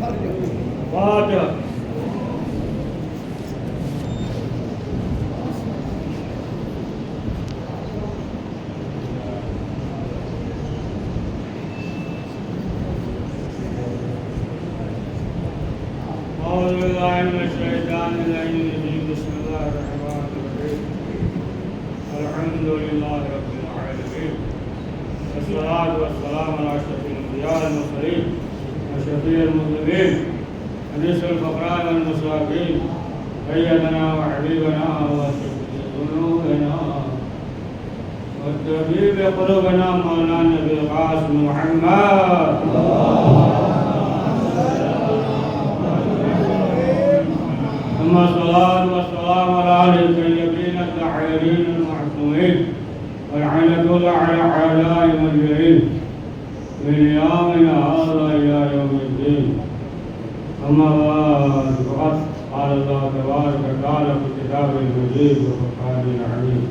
فاتحہ. أعوذ بالله من الشيطان الرجيم. بسم الله الرحمن الرحيم. الحمد لله رب العالمين والصلاة والسلام على أشرف الأنبياء والمرسلين وشفيع المذنبين أنيس الفقراء والمساكين سيدنا وحبيبنا وشفيع ذنوبنا والطبيب قلوبنا مولانا النبي القاسم محمد ثم الصلاة والسلام على آله الطيبين الطاهرين المعصومين واللعنة الله على أعدائهم أجمعين من يومنا هذا إلى يوم الدين. أما بعد فقد قال الله تبارك وتعالى في كتابه المجيد وفرقانه الحميد.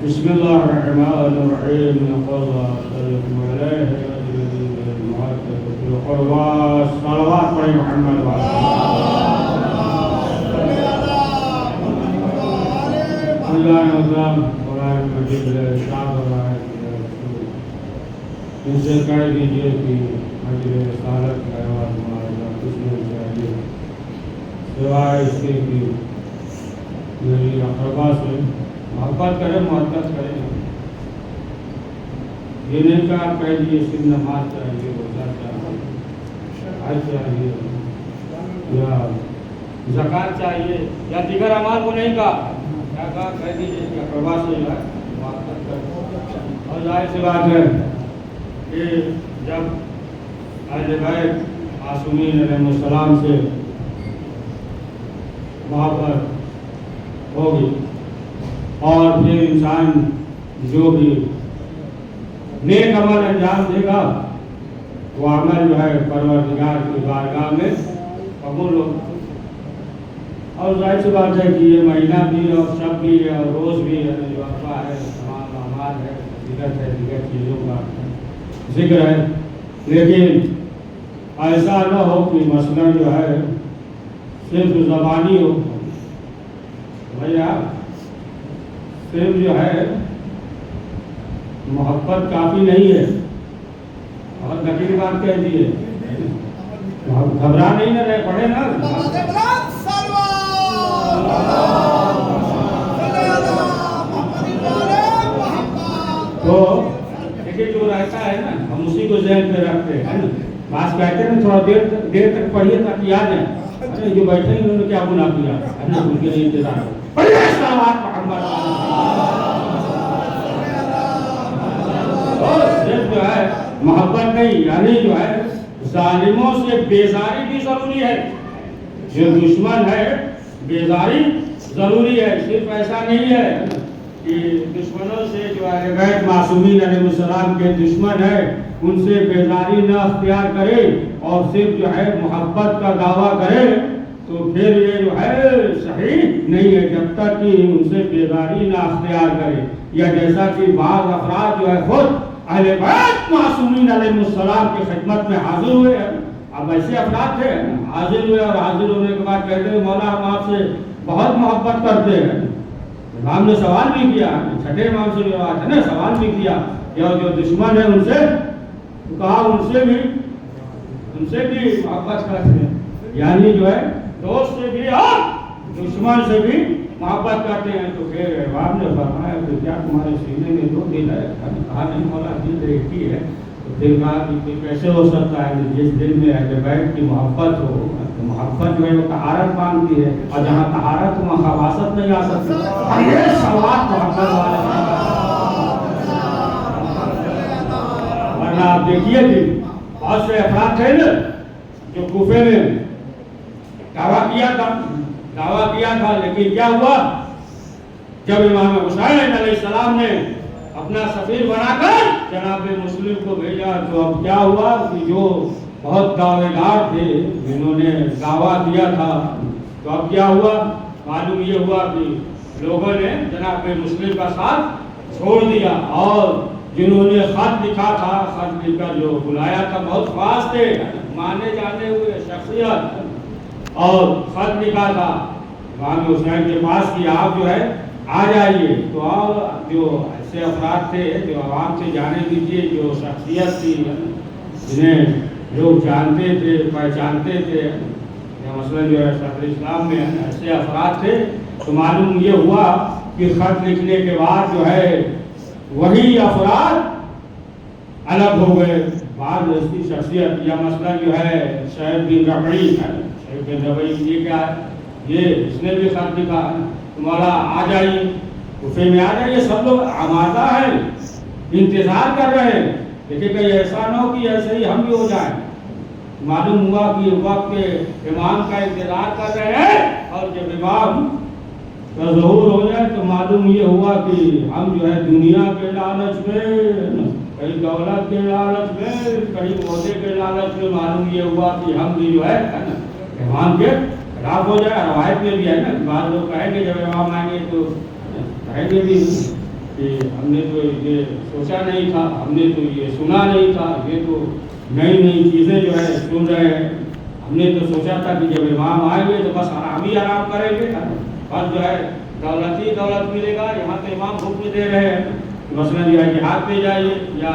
بسم الله الرحمن الرحيم. يقول الله صلى عليه وسلم المعتقد القربى الصلوات على محمد وعلى اللہ نظام قرآن مجید ارشاد ہو رہا ہے ان سے کہہ دیجیے کہ مجید رسالت کا آواز معاوضہ کچھ نہیں چاہیے سوائے اس کے کہ میری اقربا سے محبت کرے محبت کرے. یہ نہیں کہ آپ کہہ دیجیے صرف نماز چاہیے روزہ چاہیے حج چاہیے یا زکات چاہیے یا دیگر اعمال کو نہیں کہا. کیا کہا کہہ دیجیے کہ اقربا سے جو ہے محبت کرے. اور ظاہر سی بات ہے کہ جب اہل بیت معصومین علیہ السلام سے محبت ہوگی اور پھر انسان جو بھی نیک عمل انجام دے گا وہ عمل جو ہے پروردگار کی بارگاہ میں قبول ہوگا. اور ظاہر سی بات ہے کہ یہ مہینہ بھی اور شب بھی ہے اور روز بھی ہے جو وقفہ ہے تمام اعمال ہے فضیلت ہے دیگر چیزوں کا ذکر ہے. لیکن ایسا نہ ہو کہ مسئلہ جو ہے صرف زبانی ہو. بھیا صرف جو ہے محبت کافی نہیں ہے. بہت لکیر بات کہہ دیے گھبرا نہیں نہ رہے پڑھے نا. تو دیکھیے جو رہتا ہے نا ہم اسی کو ذہن میں رکھتے ہیں نا. بعض کہتے ہیں تھوڑا دیر تک پڑھیے تاکہ یاد ہے. ارے جو بیٹھے ہیں انہوں نے کیا گناہ کیا ہے نا ان کے لیے انتظار پڑھیے صلوات محمد صرف جو ہے محبت نہیں یعنی جو ہے ظالموں سے بیزاری بھی ضروری ہے. جو دشمن ہے بیزاری ضروری ہے. صرف ایسا نہیں ہے کہ دشمنوں سے جو اہل بیت معصومین علیہ السلام کے دشمن ہے ان سے بیزاری نہ اختیار کرے اور صرف جو ہے محبت کا دعویٰ کرے تو پھر یہ جو ہے صحیح نہیں ہے جب تک کہ ان سے بیزاری نہ اختیار کرے. یا جیسا کہ بعض افراد جو ہے خود اہل بیت معصومین علیہ السلام کی خدمت میں حاضر ہوئے ہیں. اب ایسے افراد تھے حاضر ہوئے اور حاضر ہونے کے بعد کہتے ہیں مولا ہم آپ سے بہت محبت کرتے ہیں. امام نے سوال بھی کیا چھٹے امام سے جو بات ہے نا سوال بھی کیا یا جو دشمن ہے ان سے کہا ان سے بھی محبت کرتے ہیں. یعنی جو ہے دوست سے بھی اور دشمن سے بھی محبت کرتے ہیں. تو پھر امام نے فرمایا کہ کیا تمہارے سینے میں دو دل ہے؟ کہا نہیں مولا دل ایک ہی ہے. تو پھر کہا کہ کیسے ہو سکتا ہے جس دل میں اہل بیت کی محبت ہو محبت جو ہے وہ طہارت مانگتی ہے اور جہاں طہارت وہاں خباثت نہیں آ سکتی. یہ سوال محبت والے ورنہ آپ دیکھیے کہ بہت سے افراد تھے نا جو کوفے میں دعویٰ کیا تھا لیکن کیا ہوا جب امام حسین علیہ السلام نے اپنا سفیر بنا کر جناب مسلم کو بھیجا تو اب کیا ہوا کہ جو بہت دعوے دار تھے جنہوں نے دعویٰ دیا تھا تو اب کیا ہوا معلوم یہ ہوا کہ لوگوں نے جناب مسلم کا ساتھ چھوڑ دیا اور جنہوں نے خط لکھا تھا، خط لکھ کر جو بلایا تھا، بہت خاص تھے، مانے جانے ہوئے شخصیت، اور خط لکھا تھا امام حسین کے پاس کہ آپ جو ہے آ جائیے. تو اور جو ایسے افراد تھے جو عوام سے جانے دیجیے، جو شخصیت تھی جنہیں لوگ جانتے تھے پہچانتے تھے، مثلاً جو ہے صدر اسلام میں ایسے افراد تھے. تو معلوم یہ ہوا کہ خط لکھنے کے بعد جو ہے وہی افراد الگ ہو گئے. بعض اس کی شخصیت، یا مثلاً جو ہے شہید بن ربعی، شہید بن ربعی یہ کیا ہے، یہ اس نے بھی خط لکھا ہے، مولا آ جائیے کوفے میں، آ جائیے. سب لوگ آمادہ ہیں، انتظار کر رہے ہیں، لیکن کہیں ایسا نہ ہو کہ ایسے ہی ہم بھی ہو جائیں. معلوم ہوا کہ وقت کے امام کا انتظار کر رہے ہیں، اور جب امام کا ظہور ہو جائے تو معلوم یہ ہوا کہ ہم جو ہے دنیا کے لالچ میں، کہیں دولت کے لالچ میں، کہیں عہدے کے لالچ میں، معلوم یہ ہوا کہ ہم بھی جو ہے امام کے خلاف ہو جائے. روایت میں بھی ہے نا، بعض لوگ کہیں گے جب امام آئیں گے تو کہیں گے بھی کہ ہم نے تو یہ سوچا نہیں تھا، ہم نے تو یہ سنا نہیں تھا، یہ تو نئی نئی چیزیں جو ہے سن رہے ہیں. ہم نے تو سوچا تھا کہ جب امام آئیں گے تو بس آرام ہی آرام کریں گے، اور جو ہے دولت ہی دولت ملے گا. یہاں تو امام حکم دے رہے ہیں مثلاً جو ہے جہاد پہ جائیے، یا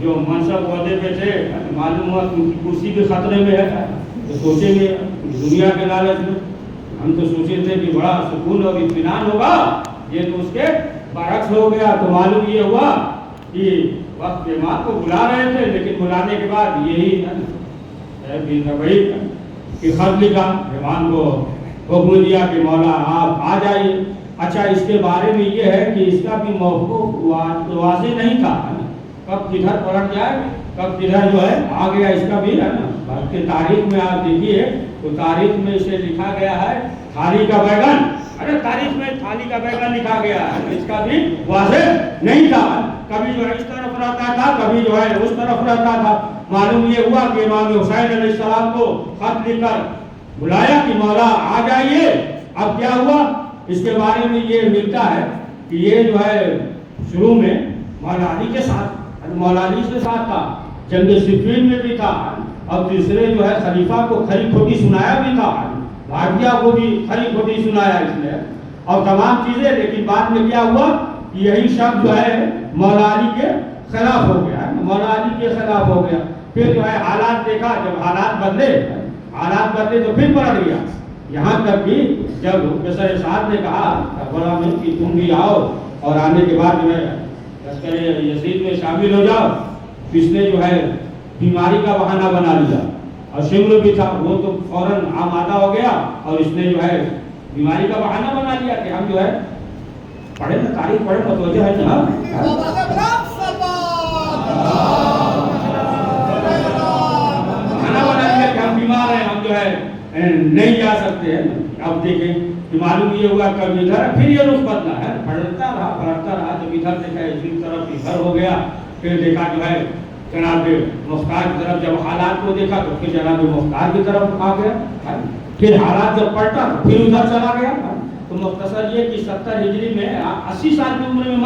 جو منصب عہدے پہ تھے معلوم ہوا کہ ان کی کرسی بھی خطرے میں ہے، تو سوچیں گے دنیا کے لالچ میں. ہم تو سوچے تھے کہ بڑا سکون اور اطمینان ہوگا، یہ تو اس کے برعکس ہو گیا. تو معلوم یہ ہوا کہ وقت امام کو بلا رہے تھے، لیکن بلانے کے بعد یہی بن ربعی کہ خط لکھا، امام کو حکم دیا کہ مولا آپ آ جائیے. اچھا، اس کے بارے میں یہ ہے کہ اس کا بھی موقف واضح نہیں تھا، کب کدھر پلٹ جائے، کب کدھر جو ہے آ گیا، اس کا بھی ہے نا. بلکہ تاریخ میں آپ دیکھیے تو تاریخ میں اسے لکھا گیا ہے تھالی کا بیگن. ارے تاریخ میں تھالی کا بیگن لکھا گیا ہے، اس کا بھی واضح نہیں تھا. کبھی جو ہے اس طرف رہتا تھا، کبھی جو ہے اس طرف رہتا تھا. معلوم یہ ہوا کہ امام حسین علیہ السلام کو خط لکھ کر بلایا کہ مولا آ جائیے. اب کیا ہوا، اس کے بارے میں یہ ملتا ہے کہ یہ جو ہے شروع میں مولا علی کے ساتھ، مولا علی کے ساتھ تھا، جنگ صفین میں بھی تھا، اور تیسرے جو ہے خلیفہ کو کھری کھوٹی سنایا بھی تھا، بھاٹیا کو بھی کھری کھوٹی سنایا اس نے، اور تمام چیزیں. لیکن بعد میں کیا ہوا کہ یہی شخص جو ہے مولا علی کے خلاف ہو گیا، مولا علی کے خلاف ہو گیا. پھر جو ہے حالات دیکھا، جب حالات بدلے تو پھر پلٹ گیا. یہاں تک کہ جب پسر سعد نے کہا کربلا میں کہ تم بھی آؤ، اور آنے کے بعد جو ہے لشکر یزید میں شامل ہو جاؤ، تو اس نے جو ہے بیماری کا بہانہ بنا لیا، اور شمر بھی تھا وہ تو فوراً آمادہ ہو گیا، اور اس نے جو ہے بیماری کا بہانہ بنا لیا کہ ہم جو ہے پڑھے نا، تاریخ پڑھے، متوجہ ہے جناب. بہانہ بنا لیا کہ ہم بیمار ہیں، ہم جو ہے نہیں جا سکتے ہیں. اب دیکھیں کہ معلوم یہ ہوا کب ادھر، پھر یہ رخ بدلا ہے، پلٹتا رہا. جب ادھر دیکھا اسی طرف ادھر ہو گیا، پھر دیکھا جو ہے جناب مختار کی طرف، جب حالات کو دیکھا تو پھر جناب مختار کی طرف آ گیا. پھر حالات جب پلٹا تو پھر ادھر چلا گیا. تو مختصر یہ کہ 70 ہجری میں 80 سال کی عمر میں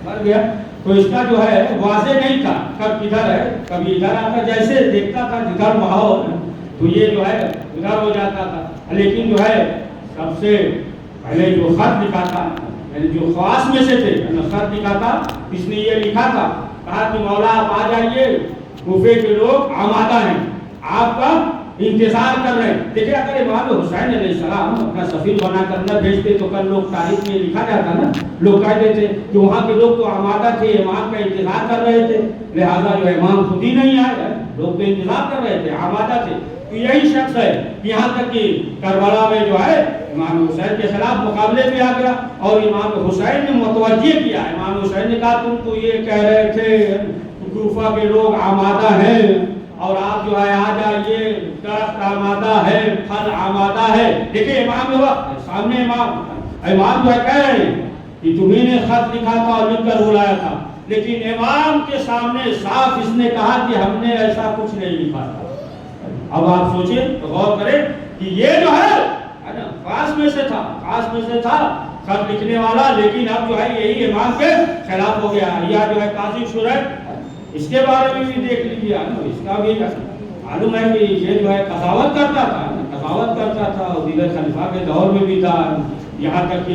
مر گیا. تو اس کا جو ہے واضح نہیں تھا کب کدھر ہے، کبھی ادھر آتا، جیسے دیکھتا تھا جدھر ماحول تو یہ جو ہے ادھر ہو جاتا تھا. لیکن جو ہے سب سے پہلے جو خط لکھا تھا، یعنی جو خواص میں سے تھے، خط لکھا تھا، اس نے یہ لکھا تھا، کہا کہ مولا آپ آ جائیے، کوفے کے لوگ آمادہ ہیں، آپ کا انتظار کر رہے ہیں. دیکھیں اگر امام حسین علیہ السلام اپنا سفیر بنا کر نہ بھیجتے تو کل لوگ تاریخ میں لکھا جاتا نا، لوگ کہتے تھے کہ وہاں کے لوگ تو آمادہ تھے، امام کا انتظار کر رہے تھے، لہذا جو امام خود ہی نہیں آئے، لوگ تو انتظار کر رہے تھے، آمادہ تھے. تو یہی شخص ہے، یہاں تک کہ کربلا میں جو ہے امام حسین کے خلاف مقابلے میں آ گیا، اور امام حسین نے متوجہ کیا. امام حسین نے کہا تم تو یہ کہہ رہے تھے کوفہ کے لوگ آمادہ ہیں، اور آپ جو ہے آ جائیے، درخت آمادہ ہے، پھل آمادہ ہے. دیکھیں امام وقت سامنے امام جو ہے کہہ رہے ہیں کہ تمہیں نے خط لکھا تھا اور لکھ کر بلایا تھا، لیکن امام کے سامنے صاف اس نے کہا کہ ہم نے ایسا کچھ نہیں لکھا تھا. اب آپ سوچیں، غور کریں کہ یہ جو ہے خاص میں سے تھا خط لکھنے والا، لیکن اب جو ہے یہی امام کے خلاف ہو گیا. یا جو ہے قاضی شریح، اس کے بارے میں بھی دیکھ لیجیے، اس کا بھی معلوم ہے کہ یہ جو ہے قضاوت کرتا تھا اور دیگر خلیفہ کے دور میں بھی تھا، یہاں تک کہ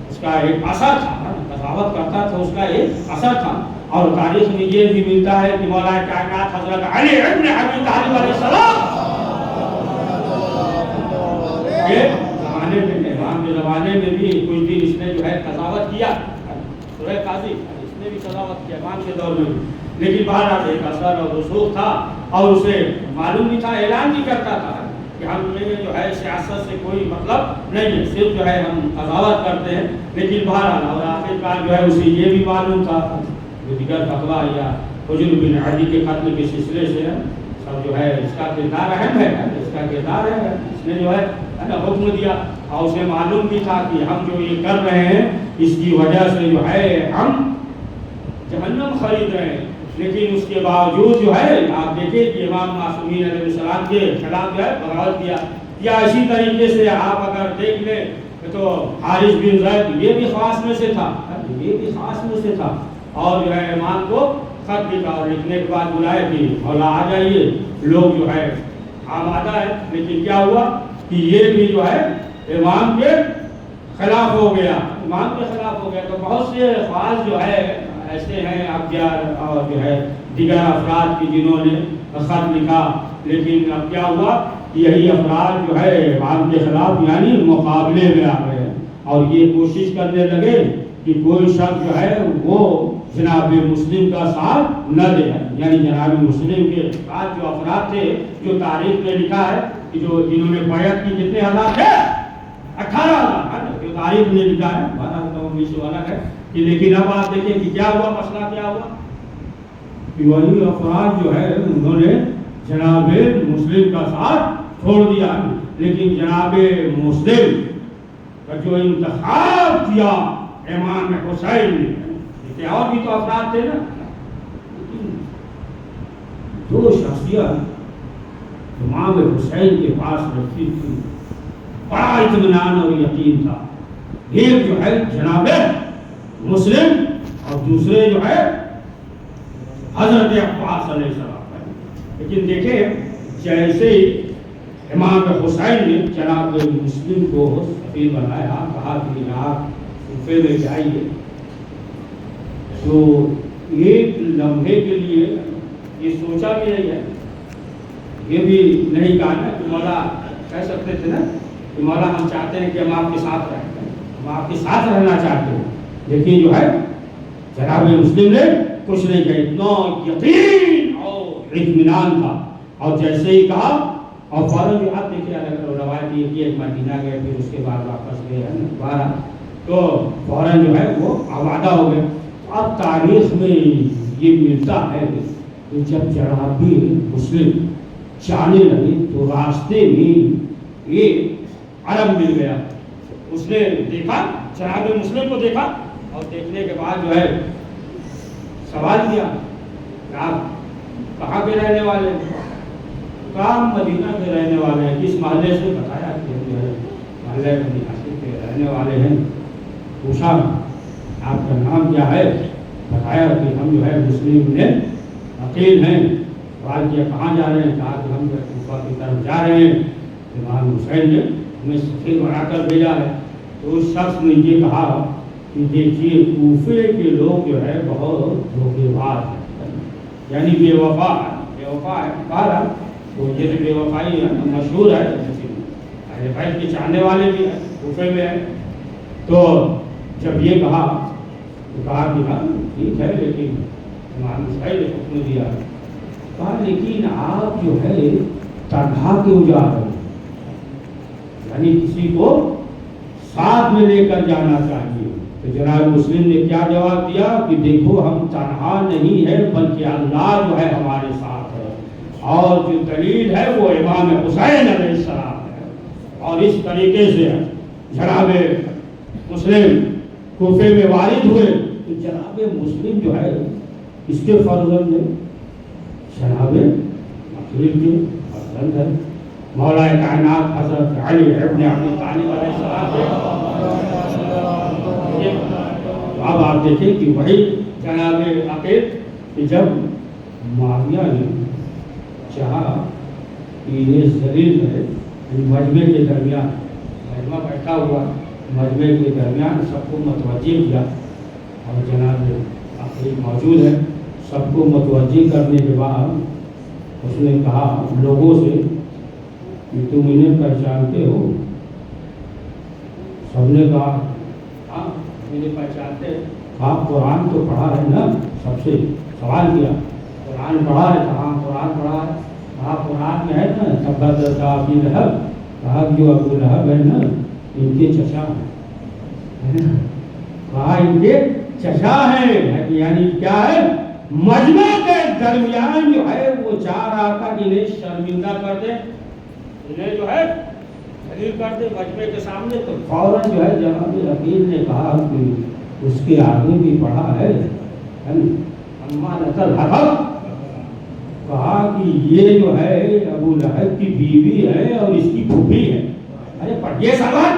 اس کا ایک اثر تھا، قضاوت کرتا تھا، اس کا ایک اثر تھا. اور تاریخ میں یہ بھی ملتا ہے کہ مولا کائنات حضرت علی ابن ابی طالب علیہ السلام کے زمانے میں، امام کے زمانے میں بھی کچھ دن اس نے جو ہے قضاوت کیا، سورہ قاضی اس نے بھی قضاوت کیا امام کے دور میں. لیکن بہرحال ایک اثر اور رسوخ تھا، اور اسے معلوم بھی تھا، اعلان بھی کرتا تھا کہ ہم نے جو ہے سیاست سے کوئی مطلب نہیں ہے، صرف جو ہے ہم قضاوت کرتے ہیں. لیکن بہرحال اور آخرکار جو ہے اسے یہ بھی معلوم تھا، جو دیگر فتویٰ یا حجر بن عدی کے قتل کے سلسلے سے سب جو ہے اس کا کردار اہم ہے، اس کا کردار ہے، اس نے جو ہے حکم دیا. اور اسے معلوم بھی تھا کہ ہم جو یہ کر رہے ہیں اس کی وجہ سے جو ہے ہم جہنم خرید رہے ہیں. لیکن اس کے باوجود جو ہے آپ دیکھیں کہ امام معصومین علیہ السلام کے خلاف جو ہے بغاوت کیا. یا اسی طریقے سے آپ اگر دیکھ لیں تو حارث بن زید، یہ بھی خاص میں سے تھا، اور جو ہے امام کو خط لکھا، اور لکھنے کے بعد بلائے کہ مولا آ جائیے، لوگ جو ہے آمادہ ہے. لیکن کیا ہوا کہ یہ بھی جو ہے امام کے خلاف ہو گیا، تو بہت سے خاص جو ہے ایسے ہیں ابیار اور جو ہے دیگر افراد کی جنہوں نے خط لکھا. لیکن اب کیا ہوا، یہی افراد جو ہے امام کے خلاف یعنی مقابلے میں آ گئے، اور یہ کوشش کرنے لگے کہ کوئی شخص جو ہے وہ جناب مسلم کا ساتھ نہ دے. یعنی جناب مسلم کے ساتھ جو افراد تھے، جو تاریخ میں لکھا ہے کہ جو جنہوں نے بیعت کی، کتنے ہزار تھے؟ 18,000. جو تاریخ میں لکھا ہے 12 والا ہے. لیکن اب آپ دیکھیں کہ کیا ہوا، مسئلہ کیا ہوا کہ وہی افراد جو ہے انہوں نے جناب مسلم کا ساتھ چھوڑ دیا. لیکن جناب مسلم کا جو انتخاب کیا امام حسین نے، اور بھی تو افراد تھے نا، دو شخصیت امام حسین کے پاس رکھی تھی، بڑا اطمینان اور یقین تھا. ایک جو ہے جناب مسلم اور دوسرے جو ہے حضرت عباس علیہ السلام. لیکن دیکھیں جیسے امام حسین نے جناب مسلم کو سفیر بنایا، کہا کہ آپ کوفے میں جائیے، تو ایک لمحے کے لیے یہ سوچا بھی نہیں ہے، یہ بھی نہیں کہا نا کہ مولا، کہہ سکتے تھے نا کہ مولا ہم چاہتے ہیں کہ ہم آپ کے ساتھ رہیں، ہم آپ کے ساتھ رہنا چاہتے ہیں. لیکن جو ہے جناب مسلم نے کچھ نہیں کہا، اتنا یقین اور اطمینان تھا. اور جیسے ہی کہا، اور فوراً جو آپ دیکھیے روایت یہ کہ ایک مدینہ گئے، پھر اس کے بعد واپس گئے ہیں دوبارہ، تو فوراً جو ہے وہ آمادہ ہو گئے. اب تاریخ میں یہ ملتا ہے کہ جب جناب مسلم جانے لگے تو راستے میں ایک عرب مل گیا. اس نے دیکھا، جناب مسلم کو دیکھا، اور دیکھنے کے بعد جو ہے سوال کیا کہ آپ کہاں کے رہنے والے ہیں؟ کہا مدینہ کے رہنے والے ہیں. کس محلے سے؟ بتایا کہ جو ہے محلے مدینہ کے رہنے والے ہیں. پوچھا آپ کا نام کیا ہے؟ بتایا کہ ہم جو ہے مسلم نے عقیل ہیں. سوال کیا کہاں جا رہے ہیں؟ کہا کہ ہم کوفہ کی طرف جا رہے ہیں، امام حسین نے ہمیں سفیر بنا کر بھیجا ہے. تو اس شخص نے یہ کہا کہ دیکھیے کوفے کے لوگ جو ہے بہت دھوکے باز ہیں، یعنی بے وفا ہے. بہرحال تو یہ بے وفائی مشہور ہے، اہل بیت کے چاہنے والے بھی ہیں، کوفے میں ہیں. تو جب یہ کہا تو کہا کہ ہاں ٹھیک ہے، لیکن امام حسین نے حکم دیا. کہا لیکن آپ جو ہے تنہا کیوں جا رہے ہیں؟ یعنی کسی کو ساتھ میں لے کر جانا چاہیے. تو جناب مسلم نے کیا جواب دیا کہ دیکھو ہم تنہا نہیں ہے، بلکہ اللہ جو ہے ہمارے ساتھ ہے، اور جو دلیل ہے وہ امام حسین علیہ السلام ہے. اور اس طریقے سے جناب مسلم کوفے میں وارد ہوئے. تو جناب مسلم جو ہے اس کے فرزند نے جناب عقیل کے فرزند ہے، مولا کائنات حضرت علی ابن ابی طالب علیہ السلام اب آپ دیکھیں کہ وہی جناب عقیل کہ جب معاویہ نے چاہا کہ یہ ذلیل ہے مجمع کے درمیان، مجمع بیٹھا ہوا مجمع کے درمیان سب کو متوجہ کیا، اور جناب عقیل موجود ہے، سب کو متوجہ کرنے کے بعد اس نے کہا لوگوں سے کہ تم انہیں پہچانتے ہو؟ سب نے کہا ہاں انہیں پہچانتے ہیں۔ آپ قرآن تو پڑھا ہے نا؟ سب سے سوال کیا، قرآن پڑھا ہے؟ کہاں قرآن پڑھا ہے؟ کہا قرآن میں ہے نا تبت یدا ابی لہب، کہا جو ابو لہب ہے نا ان کے چچا ہیں، کہا ان کے چچا ہیں، یعنی کیا ہے مجمع کے درمیان جو ہے وہ چاہ رہا تھا کہ انہیں شرمندہ کر دے، انہیں جو ہے ذلیل کر دے مجمع کے سامنے۔ تو فوراً جو ہے جناب عقیل نے کہا کہ اس کے آگے بھی پڑھا ہے امانۃ الحق، کہا کہ یہ جو ہے ابو لہب کی بیوی ہے اور اس کی پھوپھی ہے۔ ارے پڑھیے سوال،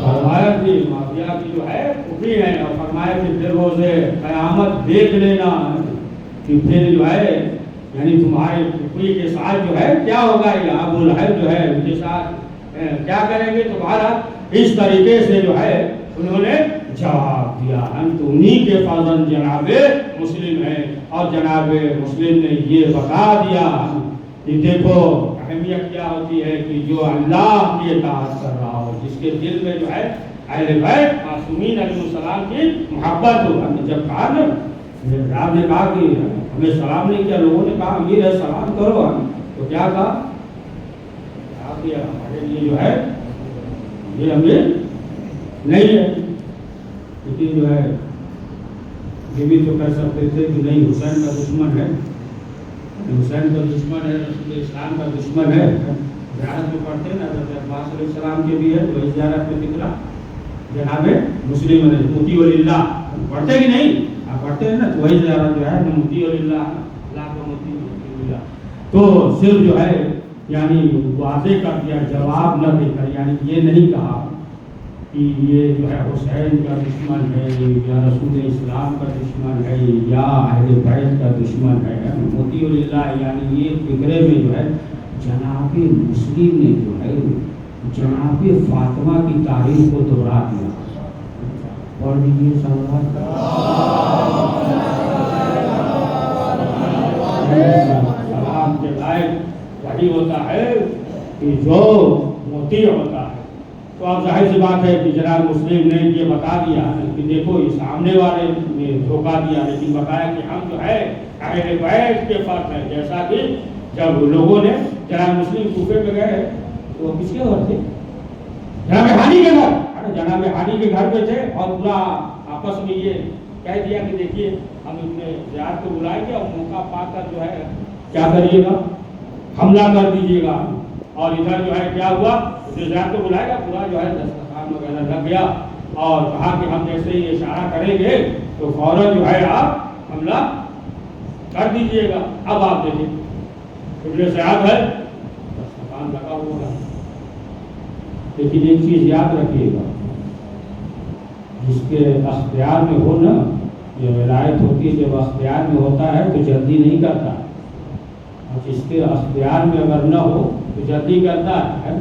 فرمایا کہ معاویہ کی جو ہے پھوپھی ہے، اور فرمایا کہ پھر روز قیامت دیکھ لینا کہ پھر جو ہے یعنی تمہارے پھوپھی کے ساتھ جو ہے کیا ہوگا، یا ابو لہب جو ہے ان کے ساتھ کیا کریں گے تمہارا۔ اس طریقے سے جو ہے انہوں نے جواب دیا، ہم تو انہی کے فرزند جناب مسلم ہیں، اور جناب مسلم نے یہ بتا دیا کہ دیکھو اہمیت کیا ہوتی ہے کہ جو اللہ کی اطاعت کر رہا ہو، جس کے دل میں جو ہے اہل بیت معصومین علیہ السلام کی محبت ہو۔ ہم نے جب کہا نا، آپ نے کہا کہ ہمیں سلام نہیں کیا، لوگوں نے کہا امیر ہے سلام کرو، تو کیا کہا آپ یہ ہمارے لیے جو ہے یہ ہمیں نہیں ہے، لیکن جو ہے یہ بھی تو کہہ سکتے تھے کہ نہیں حسین کا دشمن ہے، حسین کا دشمن ہے، رسول اسلام کا دشمن ہے۔ زیارت میں پڑھتے ہیں نا حضرت عباس علیہ السلام کے بھی ہے، تو اس زیارت میں نکلا جناب مسلم نے موتی ولی اللہ پڑھتے کہ نہیں؟ آپ پڑھتے ہیں نا، تو وہی زیارت جو ہے موتی ولی اللہ، اللہ کا موتی ولی اللہ، تو صرف جو ہے یعنی واضح کر دیا، جواب نہ دے کر، یعنی یہ نہیں کہا کہ یہ جو ہے حسین کا دشمن ہے یا رسول اسلام کا دشمن ہے یا اہل بیت کا دشمن ہے۔ موتی اللہ یعنی یہ فکرے میں جو ہے جناب مسلم نے جو ہے جناب فاطمہ کی تاریخ کو دوہرا دیا۔ اور یہ سوال سلام کے لائق وہی ہوتا ہے کہ جو موتی ہوتا ہے۔ تو اب ظاہر سی بات ہے کہ جناب مسلم نے یہ بتا دیا کہ دیکھو یہ سامنے والے نے دھوکہ دیا، لیکن بتایا کہ ہم جو ہے اہل بیت کے فرد ہیں۔ جیسا کہ جب لوگوں نے جناب مسلم کوفے میں گئے تو وہ کس کے گھر تھے؟ جناب ہانی کے گھر، جناب ہانی کے گھر پہ تھے، اور پورا آپس میں یہ کہہ دیا کہ دیکھیے ہم اپنے زیارت کو بلائیں گے اور موقع پا کر جو ہے کیا کریے گا، حملہ کر دیجیے گا۔ اور ادھر جو ہے کیا ہوا، جو زیارت کو بلائے گا پورا جو ہے دسترخوان وغیرہ لگ گیا، اور کہا کہ ہم جیسے ہی اشارہ کریں گے تو فوراً جو ہے آپ حملہ کر دیجیے گا۔ اب آپ دیکھیں ابن سعد ہے دسترخوان لگا ہوا ہے، لیکن ایک چیز یاد رکھیے گا، جس کے اختیار میں ہو نا، یہ ولایت ہوتی ہے جب اختیار میں ہوتا ہے تو جلدی نہیں کرتا، اور جس کے اختیار میں اگر نہ ہو تو جلدی کرتا ہے۔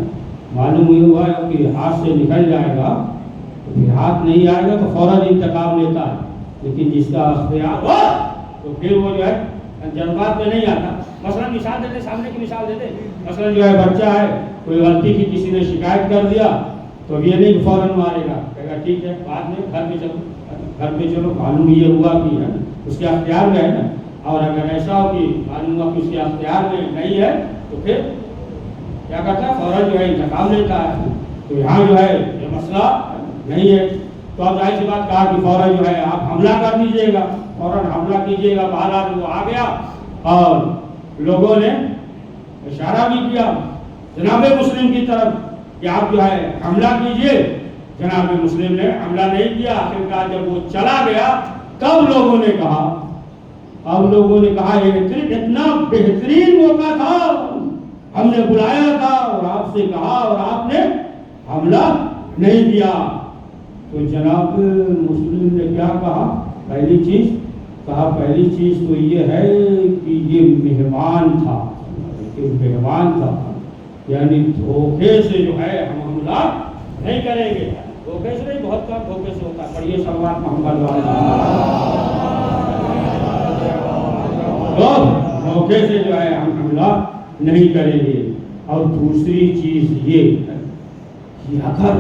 معلوم یہ ہوا ہے کہ ہاتھ سے نکل جائے گا تو پھر ہاتھ نہیں آئے گا تو فوراً انتقام لیتا ہے، لیکن جس کا اختیار ہو تو پھر وہ جو ہے جذبات میں نہیں آتا۔ مثلا مثال دیتے، سامنے کی مثال دیتے، مثلا جو ہے بچہ ہے، کوئی غلطی کی کسی نے شکایت کر دیا تو یہ نہیں کہ فوراً مارے گا، کہے گا ٹھیک ہے بعد میں گھر پہ چلو، گھر پہ چلو، معلوم یہ ہوا کہ ہے اس کے اختیار میں ہے نا۔ اور اگر ایسا ہو کہ معلوم ہوا کہ اس کے اختیار میں نہیں ہے تو پھر کیا کرتا ہے، فوراً جو ہے انتقام لیتا ہے۔ تو یہاں جو ہے یہ مسئلہ نہیں ہے، تو اب ظاہر سی بات کہا کہ فوراً جو ہے آپ حملہ کر دیجیے گا، فوراً حملہ کیجیے گا۔ بہرحال وہ آ گیا اور لوگوں نے اشارہ بھی کیا جناب مسلم کی طرف کہ آپ جو ہے حملہ کیجیے۔ جناب مسلم نے حملہ نہیں کیا۔ آخرکار جب وہ چلا گیا تب لوگوں نے کہا، اب لوگوں نے کہا یہ اتنا بہترین موقع تھا ہم نے بلایا تھا اور آپ سے کہا اور آپ نے حملہ نہیں کیا. تو جناب مسلم نے کیا کہا؟ پہلی چیز تو یہ ہے کہ یہ مہمان تھا، یعنی دھوکے سے جو ہے ہم حملہ نہیں کریں گے. دھوکے سے نہیں، بہت کم دھوکے سے ہوتا ہے. پڑھیے صلوات محمد تو دھوکے سے جو ہے ہم حملہ نہیں کریں گے. اور دوسری چیز یہ کہ اگر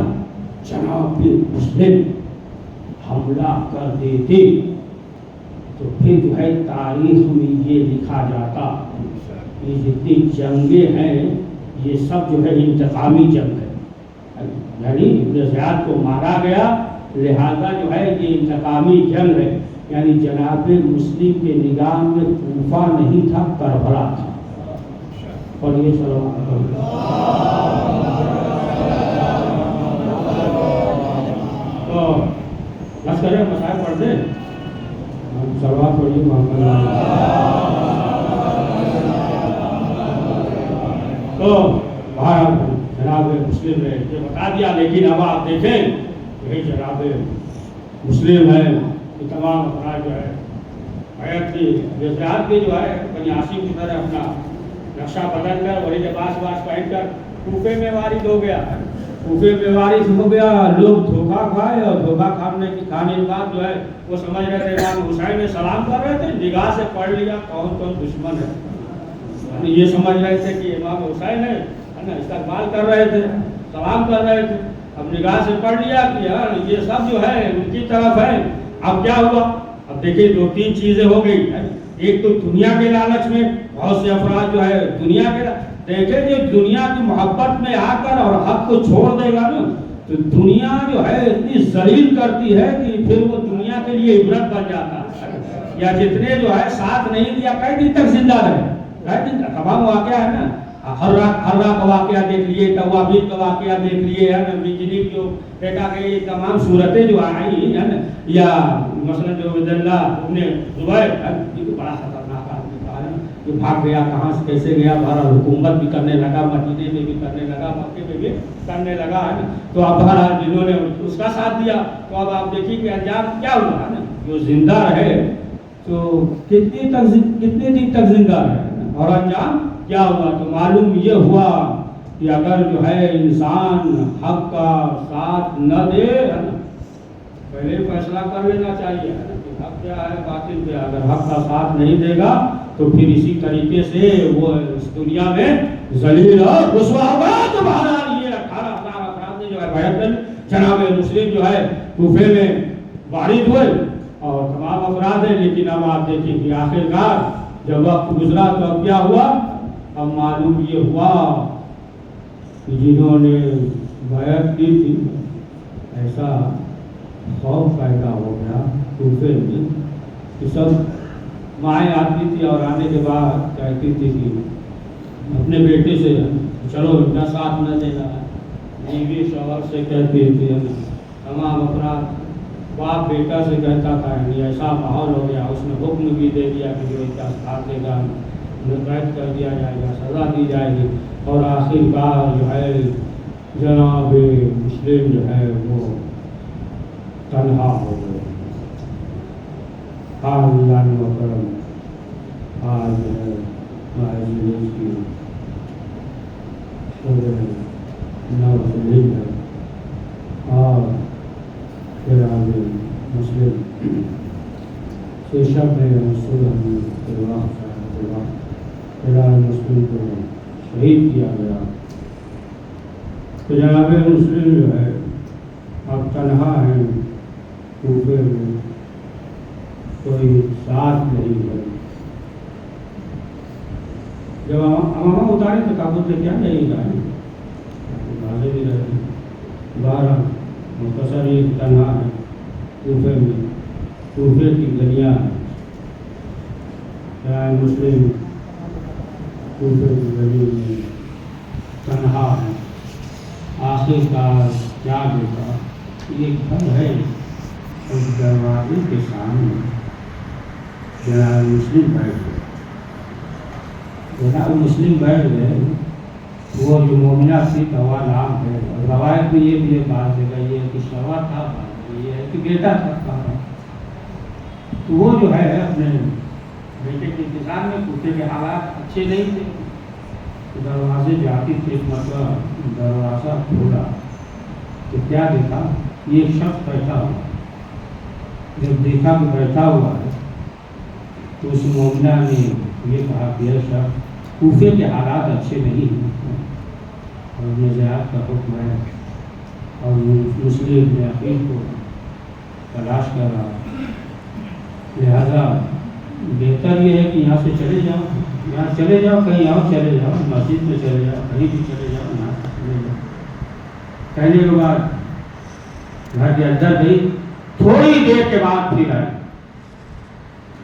جناب مسلم حملہ کر دیتے تو پھر جو ہے تاریخ میں یہ لکھا جاتا کہ جتنی جنگیں ہیں یہ سب جو ہے انتقامی جنگ ہے، یعنی ابن زیاد کو مارا گیا لہذا جو ہے یہ انتقامی جنگ ہے. یعنی جناب مسلم کے نگاہ میں کوفہ نہیں تھا، کربلا تھا. اور یہ تو بس کریں مسائل پڑھ دیں، صلوات پڑھیے محمد. تو بہرحال جناب مسلم نے یہ بتا دیا، لیکن اب آپ دیکھیں یہی جناب مسلم ہے کہ تمام افراد جو ہے بیعت کی بیعت کے جو ہے بنی عاصم کی طرح اپنا نقشہ بدل کر ولی لباس پہن کر کوفے میں وارد ہو گیا. لوگ دھوکہ کھائے اور دھوکہ کھانے کے بعد جو ہے وہ سمجھ رہے تھے امام حسین میں سلام کر رہے تھے، نگاہ سے پڑھ لیا کون دشمن ہے. یہ سمجھ رہے تھے کہ امام حسین ہے نا، استقبال کر رہے تھے، سلام کر رہے تھے. اب نگاہ سے پڑھ لیا کہ یہ سب جو ہے ان کی طرف ہے. اب کیا ہوا؟ اب دیکھیں 2-3 چیزیں ہو گئی. ایک تو دنیا کے لالچ میں بہت سے افراد جو ہے دنیا کے دیکھیں جو دنیا کی محبت میں آ کر اور حق کو چھوڑ دے گا نا تو دنیا جو ہے اتنی ذلیل کرتی ہے کہ پھر وہ دنیا کے لیے عبرت بن جاتا ہے. یا جتنے جو ہے ساتھ نہیں دیا کئی دن تک زندہ رہے، کئی دن تک. تمام واقعہ ہے نا، ہررا کا واقعہ دیکھ لیے، توابین کا واقعہ دیکھ لیے، ہے نا، بجلی جو دیکھا کہ یہ تمام صورتیں جو آئی ہیں نا، یا مثلا جو عبد اللہ ابن زبیر یہ تو بڑا خطرناک آدمی تھا، یہ بھاگ گیا کہاں سے کیسے گیا، بہرحال حکومت بھی کرنے لگا، مدینے میں بھی کرنے لگا، مکے میں بھی کرنے لگا ہے نا. تو اب بہرحال جنہوں نے اس کا ساتھ دیا تو اب آپ دیکھیے کہ انجام کیا ہوا ہے نا. جو زندہ رہے تو کتنے دن تک زندہ رہے اور انجام کیا ہوا؟ تو معلوم یہ ہوا کہ اگر جو ہے انسان حق کا ساتھ نہ دے پہلے فیصلہ کر لینا چاہیے کہ حق کیا ہے باطل کیا. اگر حق کا ساتھ نہیں دے گا تو پھر اسی طریقے سے وہ اس دنیا میں ذلیل اور رسوا ہوگا. تو بہرحال یہ 18,000 افراد نے جو ہے بیعت کر جناب مسلم جو ہے کوفے میں وارد ہوئے اور تمام افراد ہیں. لیکن اب آپ دیکھیں کہ آخرکار جب وقت گزرا تو اب کیا ہوا؟ اب معلوم یہ ہوا کہ جنہوں نے بیعت کی تھی ایسا خوف پیدا ہو گیا کوفے میں کہ سب مائیں آتی تھی اور آنے کے بعد کہتی تھی کہ اپنے بیٹے سے چلو ان کا ساتھ نہ دینا. بیوی شوہر سے کہتی تھی، تمام افراد باپ بیٹا سے کہتا تھا. یعنی ایسا ماحول ہو گیا. اس نے حکم بھی دے دیا کہ جو ان کا ساتھ دے گا انہیں قید کر دیا جائے گا، سزا دی جائے گی. اور آخرکار جو ہے جناب مسلم جو ہے وہ تنہا ہو گئے. اللہ وکرم آج ہے ماہی کی 9 ہے اور پھر آگے مسلم سے شب ہے مسلم کو شہید کیا گیا. تو جناب مسلم جو ہے اب تنہا ہے کوفے میں، کوئی ساتھ نہیں ہے. جب امامہ اتارے تو تابوت لے کیا نہیں جائے واضح بھی رہے. 12 مختصر ہی تنہا ہے کوفے میں، کوفے کی گلیاں مسلم کوفے کی گلی میں تنہا ہے. آخرکار کیا دیکھا؟ یہ گھر ہے اس دروازے کے سامنے جناب مسلم بیٹھ گئے. جناب مسلم بیٹھ گئے وہ جو مومنہ تھی سوا نام ہے. روایت میں یہ بھی ہے، بعض جگہ یہ ہے کہ سوا تھا، بعض جگہ یہ ہے کہ بیٹا تھا کہا. تو وہ جو ہے اپنے بیٹے کے انتظار میں، کوفے کے حالات اچھے نہیں تھے. دروازے پہ آتی تھی، ایک مرتبہ دروازہ کھولا تو کیا دیکھا، یہ ایک شخص بیٹھا ہوا. جب دیکھا کہ بیٹھا ہوا ہے تو اس مومنہ نے یہ کہا کہ یہ شخص، کوفے کے حالات اچھے نہیں ہیں اور نزاعت کا حکم ہے اور مسلم ابن عقیل کو تلاش کر رہا، لہذا بہتر یہ ہے کہ یہاں سے چلے جاؤ، یہاں چلے جاؤ، کہیں اور چلے جاؤ، مسجد میں چلے جاؤ، کہیں بھی چلے جاؤ، یہاں سے چلے جاؤ. کہنے کے بعد گھر کے اندر گئی، تھوڑی دیر کے بعد پھر آئی.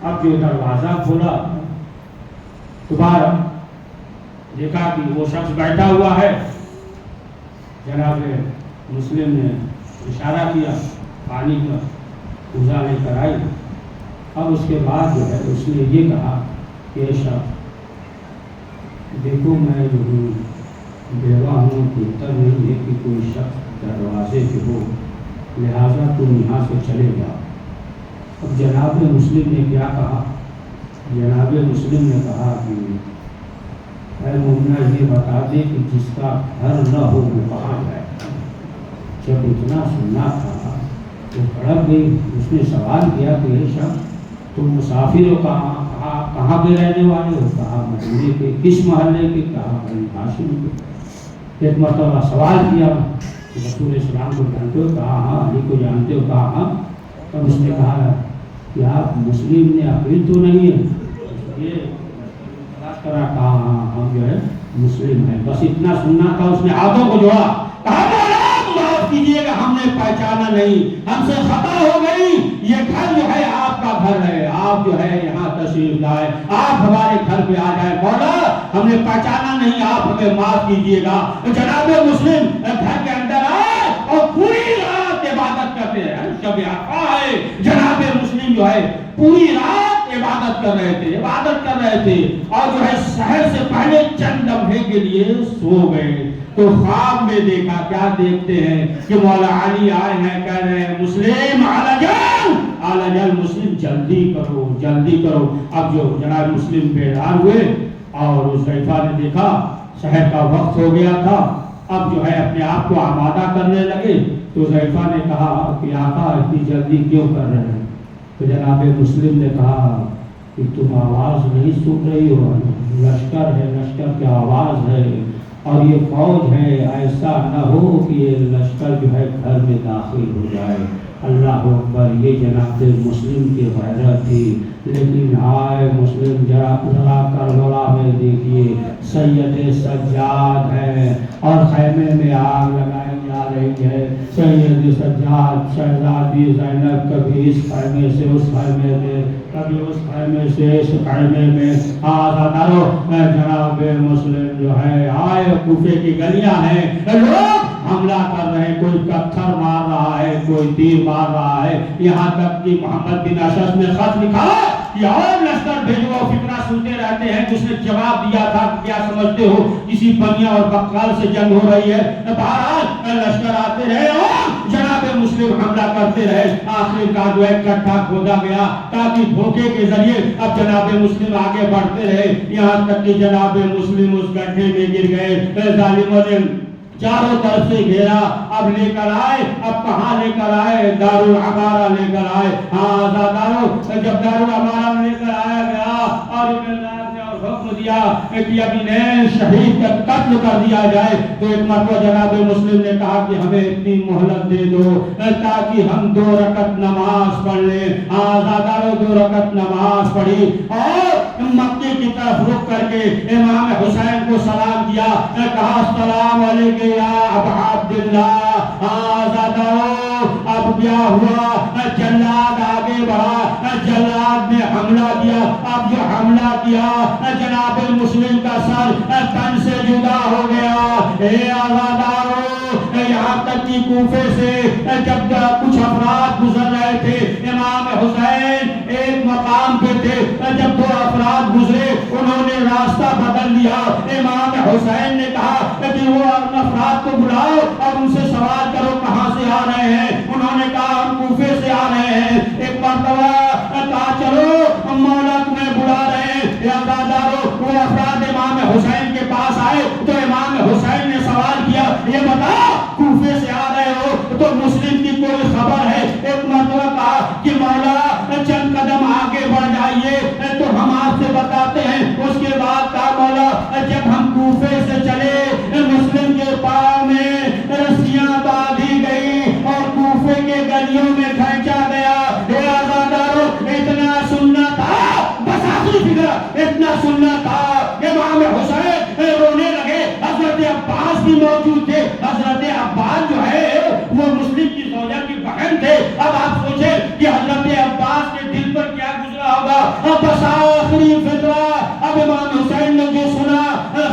اب جو دروازہ کھولا دوبارہ دیکھا کہ وہ شخص بیٹھا ہوا ہے. جناب مسلم نے اشارہ کیا، پانی کا کوزہ لے کر آئی. اب اس کے بعد جو ہے اس نے یہ کہا کہ شخص دیکھو، میں جو ہوں بیوہ ہوں، بہتر نہیں ہے کہ کوئی شخص دروازے پہ ہو، لہٰذا تم یہاں سے چلے جاؤ. اب جناب مسلم نے کیا کہا؟ جناب مسلم نے کہا کہ اے مومنہ، یہ بتا دے کہ جس کا گھر نہ ہو وہ کہاں جائے. جب اتنا سننا تھا تو بھڑک گئی. اس نے سوال کیا کہ یہ شخص تم مسافر ہو، کہاں کے رہنے والے ہو؟ کہا مدینے کے. کس محلے کے؟ کہا بنی ہاشم کے. ایک مرتبہ سوال کیا کہ رسول اسلام کو جانتے ہو؟ کہا ہاں. علی کو جانتے ہو؟ کہا ہاں. تب اس نے کہا کہ آپ مسلم نے عقیل تو نہیں ہے؟ یہ تلاش کرا. کہا ہاں، ہم جو ہے مسلم ہیں. بس اتنا سننا تھا. اس نے ہاتھوں کو جوڑا، کہا معاف کیجیے گا، ہم نے پہچانا نہیں، ہم سے خطا ہو گئی. یہ گھر جو ہے آپ کا گھر ہے، آپ جو ہے یہاں تشریف لائے، آپ ہمارے گھر پہ آ جائے. مولا ہم نے پہچانا نہیں، آپ ہمیں معاف کیجیے گا. جناب مسلم گھر کے اندر آئے اور پوری رات عبادت کرتے ہیں. شب عرفہ ہے، جناب مسلم جو ہے پوری رات عبادت کر رہے تھے اور جو ہے سحر سے پہلے چند لمحے کے لیے سو گئے. تو خواب میں دیکھا، کیا دیکھتے ہیں کہ مولا علی آئے ہیں، کہہ رہے ہیں مسلم علی مسلم جلدی کرو. اب جو جناب مسلم بیدار ہوئے اور حذیفہ نے دیکھا سحر کا وقت ہو گیا تھا، اب جو ہے اپنے آپ کو آمادہ کرنے لگے. تو حذیفہ نے کہا کہ آقا اتنی جلدی کیوں کر رہے ہیں؟ تو جناب مسلم نے کہا کہ تم آواز نہیں سن رہی ہو؟ لشکر ہے، لشکر کی آواز ہے اور یہ فوج ہے. ایسا نہ ہو کہ یہ لشکر جو ہے گھر میں داخل ہو جائے. اللہ اکبر. یہ جناب مسلم کی غیرت تھی. لیکن آئے مسلم ذرا کربلا میں دیکھیے، سید سجاد ہے اور خیمے میں آگ لگائی جا رہی ہے. سید سجاد شہزادی زینب کبھی اس خیمے سے اس خیمے میں، کبھی اس خیمے سے اس خیمے میں. آزادارو جناب مسلم جو ہے آئے، کوفے کی گلیاں ہیں، لوگ حملہ کر رہے ہیں، کوئی پتھر مار رہا ہے، کوئی تیر مار رہا ہے. یہاں تک کہ محمد بن اشعث نے خط لکھا کہ اور لشکر بھیجو. فتنہ سنتے رہتے ہیں. جس نے جواب دیا تھا کیا سمجھتے ہو کسی بنیا اور بقال سے جنگ ہو رہی ہے؟ بہرحال لشکر آتے رہے اور جناب مسلم حملہ کرتے رہے. آخر کا جو ہے گڈھا کھودا گیا تاکہ دھوکے کے ذریعے اب جناب مسلم آگے بڑھتے رہے، یہاں تک کہ جناب مسلم اس گڈھے میں گر گئے. ظالموں نے چاروں طرف سے گھیرا. اب لے کر آئے، اب کہاں لے کر آئے؟ دارالعمارہ لے کر آئے. ہاں آزادارو، جب دارالعمارہ لے کر آیا گیا اور حکم دیا کہ اب انہیں شہید کا قتل کر دیا جائے، تو ایک مرتبہ جناب مسلم نے کہا کہ ہمیں اتنی مہلت دے دو تاکہ ہم 2 رکعت نماز پڑھ لیں. آزادارو 2 رکعت نماز پڑھی اور مکے کی طرف رخ کر کے امام حسین کو سلام کیا. کہا السلام علیکم یا ابا عبداللہ. آزادارو اب کیا ہوا؟ جلاد آگے بڑھا، جلاد نے حملہ کیا. اب جو حملہ کیا جناب مسلم کا سر تن سے جدا ہو گیا. اے آزادارو، یہاں تک کہ کوفے سے جب کچھ افراد گزر رہے تھے، امام حسین ایک مقام پہ تھے، جب 2 افراد گزرے انہوں نے راستہ بدل لیا. امام حسین نے کہا کو بلاؤ اور ان سے سوال کرو کہاں سے آ رہے ہیں. انہوں نے کہا ہم کوفے سے آ رہے ہیں. ایک مرتبہ کہا چلو مولا تمہیں بلا رہے ہیں. یا دادارو وہ افراد امام حسین کے پاس آئے تو امام حسین نے سوال کیا یہ بتاؤ کوفے سے آ رہے ہو تو مسلم کی کوئی خبر ہے؟ ایک مرتبہ کہا کہ مولا چند قدم آگے بڑھ جائیے تو ہم آپ سے بتاتے ہیں. اس کے بعد کہا مولا جب ہم کوفے سے چلے مسلم کے پاؤں میں رسیاں باندھی گئی اور کوفے کے گلیوں میں کھینچا گیا. اتنا سننا تھا بس آخری فکر اتنا سننا تھا. امام حسین رونے لگے. حضرت عباس بھی موجود تھے. حضرت عباس جو ہے وہ مسلم کی زوجہ کی بہن تھے. اب آپ سوچیں کہ حضرت عباس کے دل پر کیا گزرا ہوگا. اب بس آخری فکر اب امام حسین نے جو سنا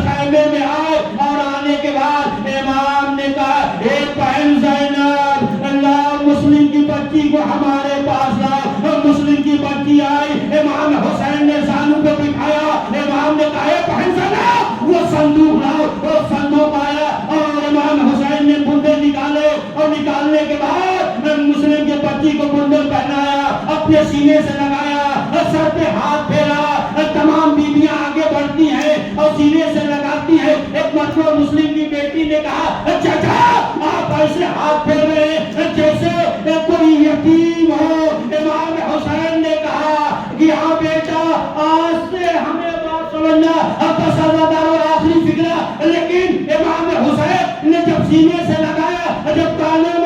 خیمے میں آئے اور آنے کے بعد امام نے کہا اے بہن زینب اللہ مسلم کی بچی کو ہمارے پاس لاؤ. مسلم کی بچی آئی. امام حسین نے زانو پہ بٹھایا. امام نے کہا اے بہن زینب وہ صندوق لاؤ. وہ صندوق آیا اور امام حسین نے بندے نکالے اور نکالنے کے بعد مسلم کی بچی کو بندے پہنایا اپنے سینے سے لگایا سر پہ ہاتھ پھیرا. تمام بیویاں آگے بڑھتی ہیں اور سینے سے لگاتی ہیں. ایک مرتبہ مسلم کی بیٹی نے کہا چچا آپ ایسے ہاتھ پھیر رہے ہیں جیسے کوئی یتیم ہو. امام حسین نے کہا کہ ہاں بیٹا آج سے ہمیں بات سمجھنا اب بس ازادار اور آخری فکر. لیکن امام حسین نے جب سینے سے لگایا جب کانوں